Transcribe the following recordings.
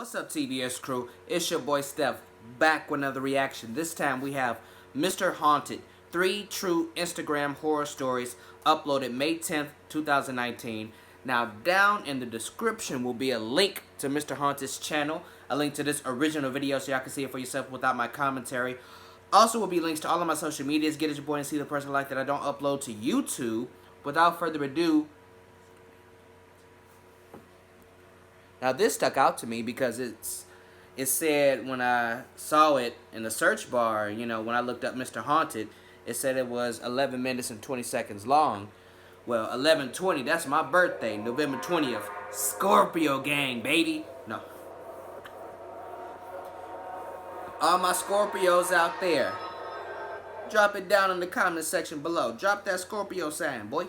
What's up, TBS crew? It's your boy Steph, back with another reaction. This time we have Mr. Haunted, 3 true Instagram horror stories uploaded May 10th, 2019. Now, down in the description will be a link to Mr. Haunted's channel, a link to this original video so y'all can see it for yourself without my commentary. Also will be links to all of my social medias. Get at your boy and see the person like that I don't upload to YouTube. Without further ado, now this stuck out to me because it said when I saw it in the search bar, you know, when I looked up Mr. Haunted, it said it was 11 minutes and 20 seconds long. Well, 11/20, that's my birthday, November 20th. Scorpio gang, baby. No. All my Scorpios out there, drop it down in the comment section below. Drop that Scorpio sign, boy.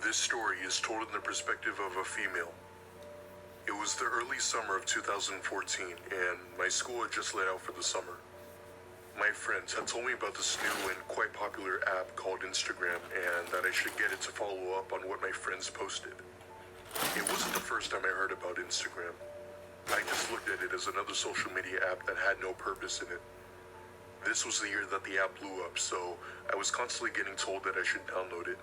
This story is told in the perspective of a female. It was the early summer of 2014, and my school had just let out for the summer. My friends had told me about this new and quite popular app called Instagram, and that I should get it to follow up on what my friends posted. It wasn't the first time I heard about Instagram. I just looked at it as another social media app that had no purpose in it. This was the year that the app blew up, so I was constantly getting told that I should download it.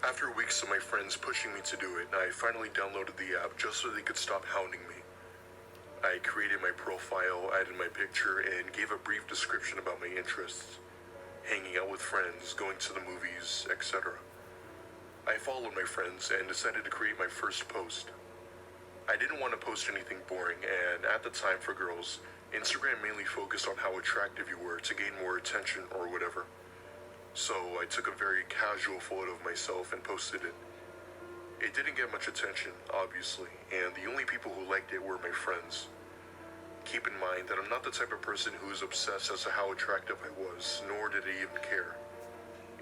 After weeks of my friends pushing me to do it, I finally downloaded the app just so they could stop hounding me. I created my profile, added my picture, and gave a brief description about my interests. Hanging out with friends, going to the movies, etc. I followed my friends and decided to create my first post. I didn't want to post anything boring, and at the time for girls, Instagram mainly focused on how attractive you were to gain more attention or whatever. So I took a very casual photo of myself and posted it. It didn't get much attention, obviously, and the only people who liked it were my friends. Keep in mind that I'm not the type of person who is obsessed as to how attractive I was, nor did I even care.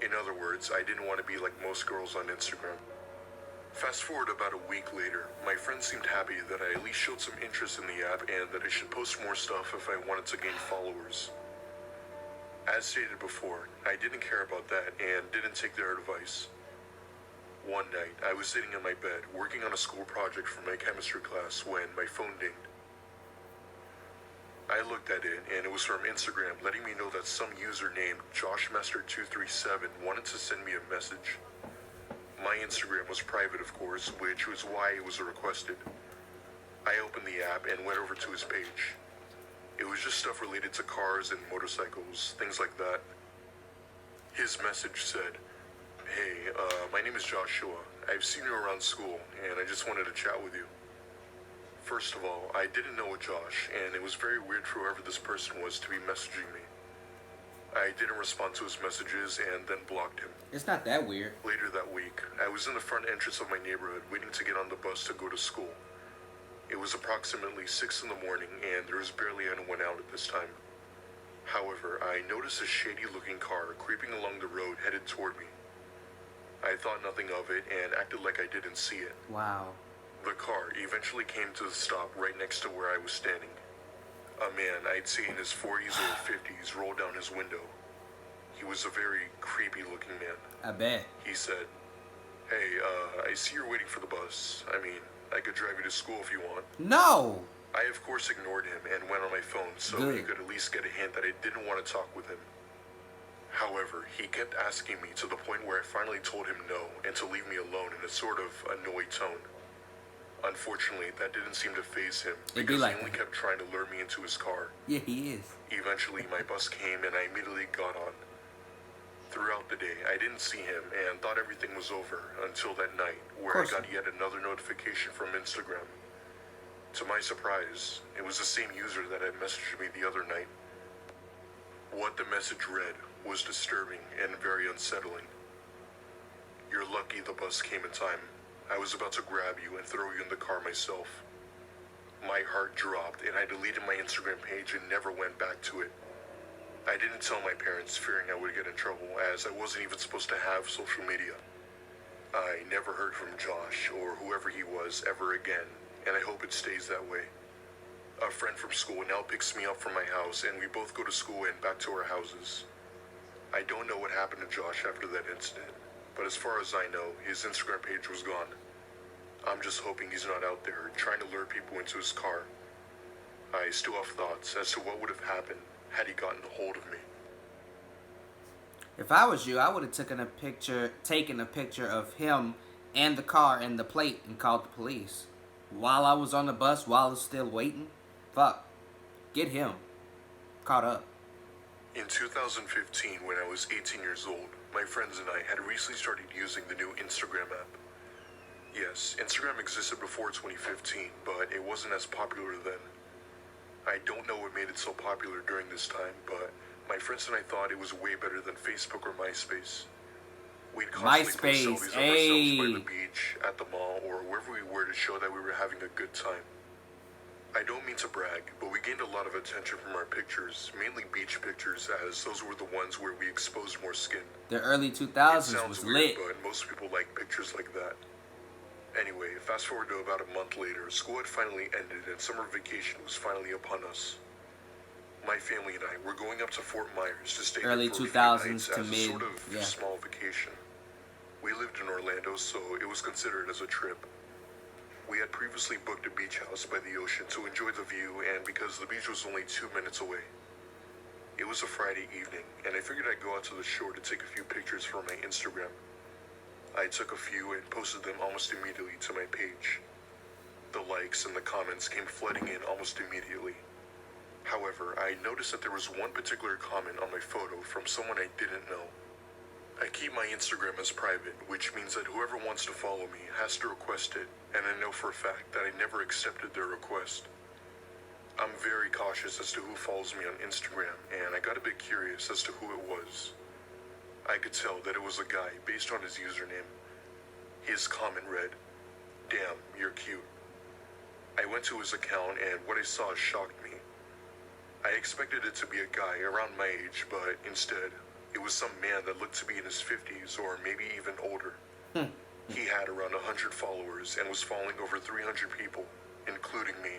In other words, I didn't want to be like most girls on Instagram. Fast forward about a week later, my friends seemed happy that I at least showed some interest in the app and that I should post more stuff if I wanted to gain followers. As stated before, I didn't care about that and didn't take their advice. One night, I was sitting in my bed working on a school project for my chemistry class when my phone dinged. I looked at it and it was from Instagram letting me know that some user named JoshMaster237 wanted to send me a message. My Instagram was private, of course, which was why it was requested. I opened the app and went over to his page. It was just stuff related to cars and motorcycles, things like that. His message said, "Hey, my name is Joshua. I've seen you around school, and I just wanted to chat with you." First of all, I didn't know a Josh, and it was very weird for whoever this person was to be messaging me. I didn't respond to his messages and then blocked him. It's not that weird. Later that week, I was in the front entrance of my neighborhood waiting to get on the bus to go to school. It was approximately 6 in the morning, and there was barely anyone out at this time. However, I noticed a shady-looking car creeping along the road headed toward me. I thought nothing of it and acted like I didn't see it. Wow. The car eventually came to a stop right next to where I was standing. A man I'd seen in his 40s or 50s rolled down his window. He was a very creepy-looking man. I bet. He said, "Hey, I see you're waiting for the bus. I mean, I could drive you to school if you want." No! I, of course, ignored him and went on my phone so he could at least get a hint that I didn't want to talk with him. However, he kept asking me to the point where I finally told him no and to leave me alone in a sort of annoyed tone. Unfortunately, that didn't seem to faze him because he only kept trying to lure me into his car. Yeah, he is. Eventually, my bus came and I immediately got on. Throughout the day, I didn't see him and thought everything was over until that night where I got yet another notification from Instagram. To my surprise, it was the same user that had messaged me the other night. What the message read was disturbing and very unsettling. "You're lucky the bus came in time. I was about to grab you and throw you in the car myself." My heart dropped and I deleted my Instagram page and never went back to it. I didn't tell my parents, fearing I would get in trouble, as I wasn't even supposed to have social media. I never heard from Josh, or whoever he was, ever again, and I hope it stays that way. A friend from school now picks me up from my house, and we both go to school and back to our houses. I don't know what happened to Josh after that incident, but as far as I know, his Instagram page was gone. I'm just hoping he's not out there trying to lure people into his car. I still have thoughts as to what would have happened had he gotten a hold of me. If I was you, I would have taken a picture of him and the car and the plate and called the police. While I was on the bus, while I was still waiting, fuck, get him caught up. In 2015, when I was 18 years old, my friends and I had recently started using the new Instagram app. Yes, Instagram existed before 2015, but it wasn't as popular then. I don't know what made it so popular during this time, but my friends and I thought it was way better than Facebook or MySpace. We'd constantly MySpace, post selfies of ourselves by ayy. the beach, at the mall, or wherever we were to show that we were having a good time. I don't mean to brag, but we gained a lot of attention from our pictures, mainly beach pictures, as those were the ones where we exposed more skin. The early It 2000s sounds was weird, lit. but most people like pictures like that. Anyway, fast forward to about a month later, school had finally ended and summer vacation was finally upon us. My family and I were going up to Fort Myers to stay Early there for a few 2000s nights to as a mid, sort of yeah. small vacation. We lived in Orlando, so it was considered as a trip. We had previously booked a beach house by the ocean to enjoy the view, and because the beach was only 2 minutes away. It was a Friday evening, and I figured I'd go out to the shore to take a few pictures for my Instagram. I took a few and posted them almost immediately to my page. The likes and the comments came flooding in almost immediately. However, I noticed that there was one particular comment on my photo from someone I didn't know. I keep my Instagram as private, which means that whoever wants to follow me has to request it, and I know for a fact that I never accepted their request. I'm very cautious as to who follows me on Instagram, and I got a bit curious as to who it was. I could tell that it was a guy based on his username. His comment read, "Damn, you're cute." I went to his account and what I saw shocked me. I expected it to be a guy around my age, but instead, it was some man that looked to be in his 50s or maybe even older. He had around 100 followers and was following over 300 people, including me.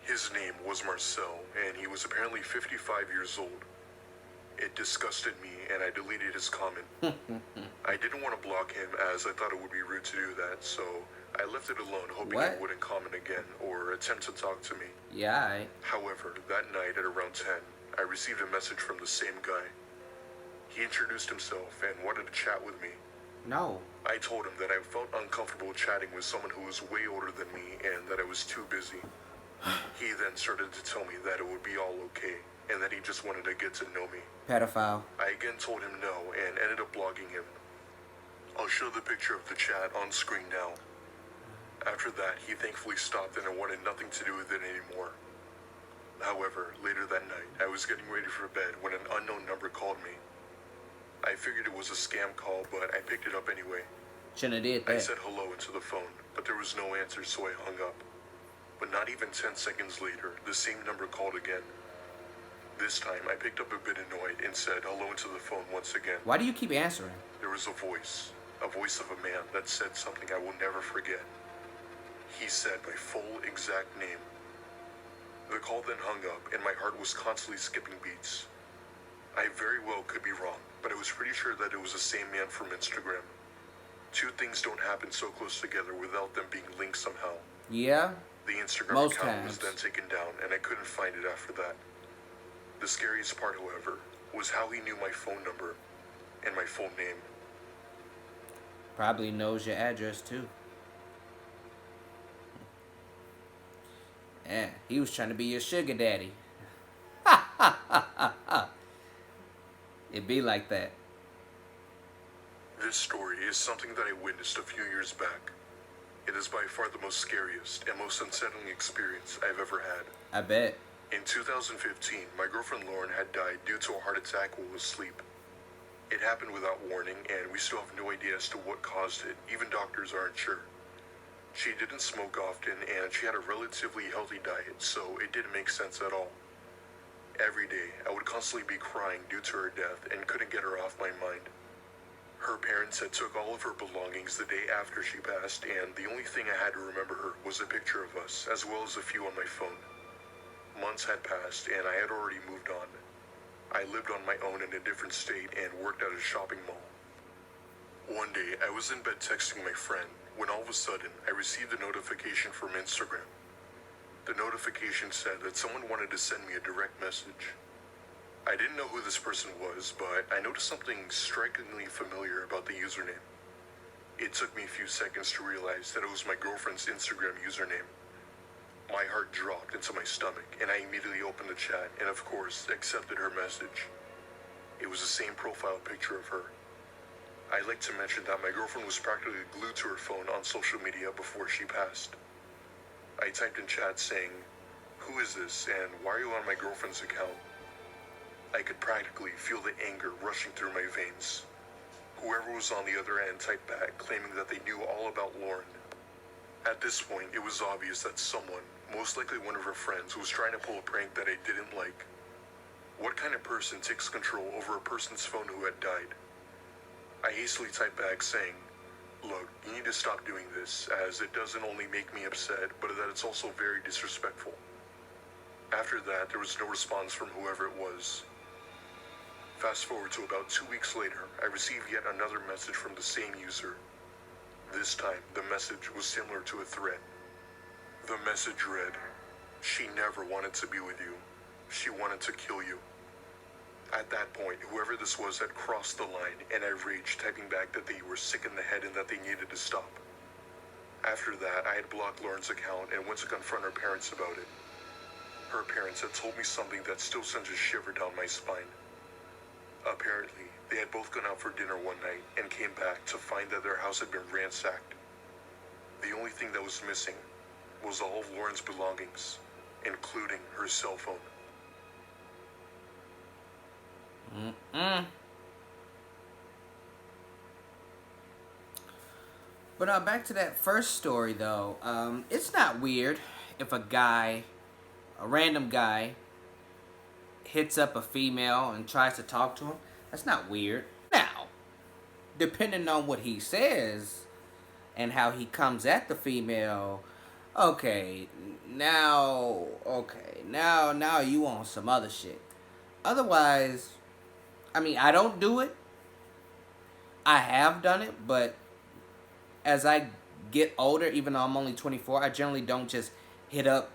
His name was Marcel, and he was apparently 55 years old. It disgusted me, and I deleted his comment. I didn't want to block him as I thought it would be rude to do that, so I left it alone, hoping What? he wouldn't comment again or attempt to talk to me. Yeah, However, that night at around 10, I received a message from the same guy. He introduced himself and wanted to chat with me. no. I told him that I felt uncomfortable chatting with someone who was way older than me and that I was too busy. He then started to tell me that it would be all okay and that he just wanted to get to know me. Pedophile. I again told him no and ended up blocking him. I'll show the picture of the chat on screen now. After that, he thankfully stopped and I wanted nothing to do with it anymore. However, later that night, I was getting ready for bed when an unknown number called me. I figured it was a scam call, but I picked it up anyway. Shouldn't have did I that. said hello into the phone, but there was no answer, so I hung up. But not even 10 seconds later, the same number called again. This time, I picked up a bit annoyed and said hello into the phone once again. Why do you keep answering? There was a voice of a man that said something I will never forget. He said my full exact name. The call then hung up, and my heart was constantly skipping beats. I very well could be wrong, but I was pretty sure that it was the same man from Instagram. Two things don't happen so close together without them being linked somehow. Yeah? The Instagram Most account was times. then taken down, and I couldn't find it after that. The scariest part, however, was how he knew my phone number and my full name. Probably knows your address too. Yeah, he was trying to be your sugar daddy. It be like that. This story is something that I witnessed a few years back. It is by far the most scariest and most unsettling experience I've ever had. I bet. In 2015, my girlfriend Lauren had died due to a heart attack while asleep. It happened without warning, and we still have no idea as to what caused it. Even doctors aren't sure. She didn't smoke often, and she had a relatively healthy diet, so it didn't make sense at all. Every day, I would constantly be crying due to her death and couldn't get her off my mind. Her parents had took all of her belongings the day after she passed, and the only thing I had to remember her was a picture of us, as well as a few on my phone. Months had passed, and I had already moved on. I lived on my own in a different state and worked at a shopping mall. One day, I was in bed texting my friend when all of a sudden I received a notification from Instagram. The notification said that someone wanted to send me a direct message. I didn't know who this person was, but I noticed something strikingly familiar about the username. It took me a few seconds to realize that it was my girlfriend's Instagram username. My heart dropped into my stomach, and I immediately opened the chat and, of course, accepted her message. It was the same profile picture of her. I'd like to mention that my girlfriend was practically glued to her phone on social media before she passed. I typed in chat saying, "Who is this, and why are you on my girlfriend's account?" I could practically feel the anger rushing through my veins. Whoever was on the other end typed back, claiming that they knew all about Lauren. At this point, it was obvious that someone, most likely one of her friends, was trying to pull a prank that I didn't like. What kind of person takes control over a person's phone who had died? I hastily typed back saying, "Look, you need to stop doing this, as it doesn't only make me upset, but that it's also very disrespectful." After that, there was no response from whoever it was. Fast forward to about 2 weeks later, I received yet another message from the same user. This time, the message was similar to a threat. The message read, "She never wanted to be with you. She wanted to kill you." At that point, whoever this was had crossed the line, and I raged, typing back that they were sick in the head and that they needed to stop. After that, I had blocked Lauren's account and went to confront her parents about it. Her parents had told me something that still sends a shiver down my spine. Apparently, they had both gone out for dinner one night and came back to find that their house had been ransacked. The only thing that was missing was all of Lauren's belongings, including her cell phone. But back to that first story, though. It's not weird if a random guy, hits up a female and tries to talk to him. That's not weird. Now, depending on what he says and how he comes at the female, now you on some other shit. Otherwise, I mean, I don't do it. I have done it, but as I get older, even though I'm only 24, I generally don't just hit up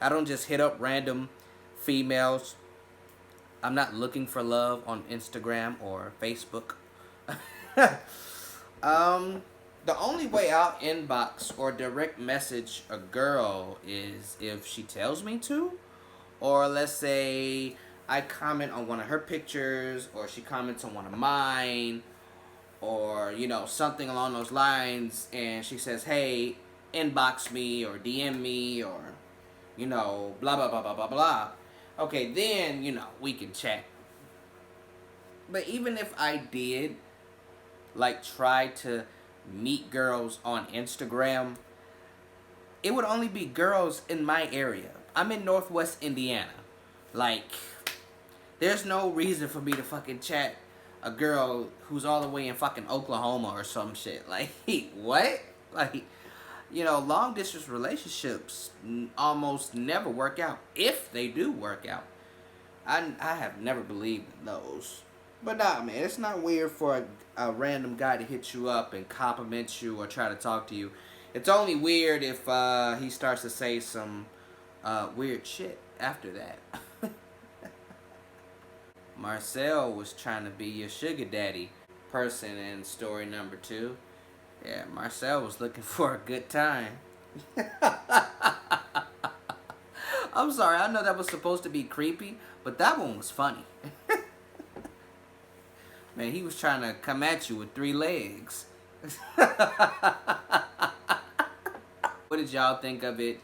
I don't just hit up random females. I'm not looking for love on Instagram or Facebook. The only way I'll inbox or direct message a girl is if she tells me to, or let's say I comment on one of her pictures, or she comments on one of mine, or something along those lines, and she says, "Hey, inbox me or DM me or blah blah blah blah blah blah." Okay, then we can chat. But even if I did try to meet girls on Instagram, it would only be girls in my area. I'm in Northwest Indiana. There's no reason for me to fucking chat a girl who's all the way in fucking Oklahoma or some shit. What? Long distance relationships almost never work out. If they do work out, I have never believed in those. But nah, man, it's not weird for a random guy to hit you up and compliment you or try to talk to you. It's only weird if he starts to say some weird shit after that. Marcel was trying to be your sugar daddy person in story number 2. Yeah, Marcel was looking for a good time. I'm sorry, I know that was supposed to be creepy, but that one was funny. Man, he was trying to come at you with 3 legs. What did y'all think of it?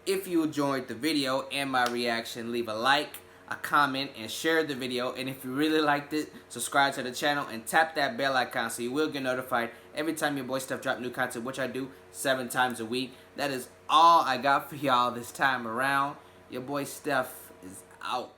If you enjoyed the video and my reaction, leave a like, a comment, and share the video. And if you really liked it, subscribe to the channel and tap that bell icon so you will get notified every time your boy Steph drop new content, which I do 7 times a week. That is all I got for y'all this time around. Your boy Steph is out.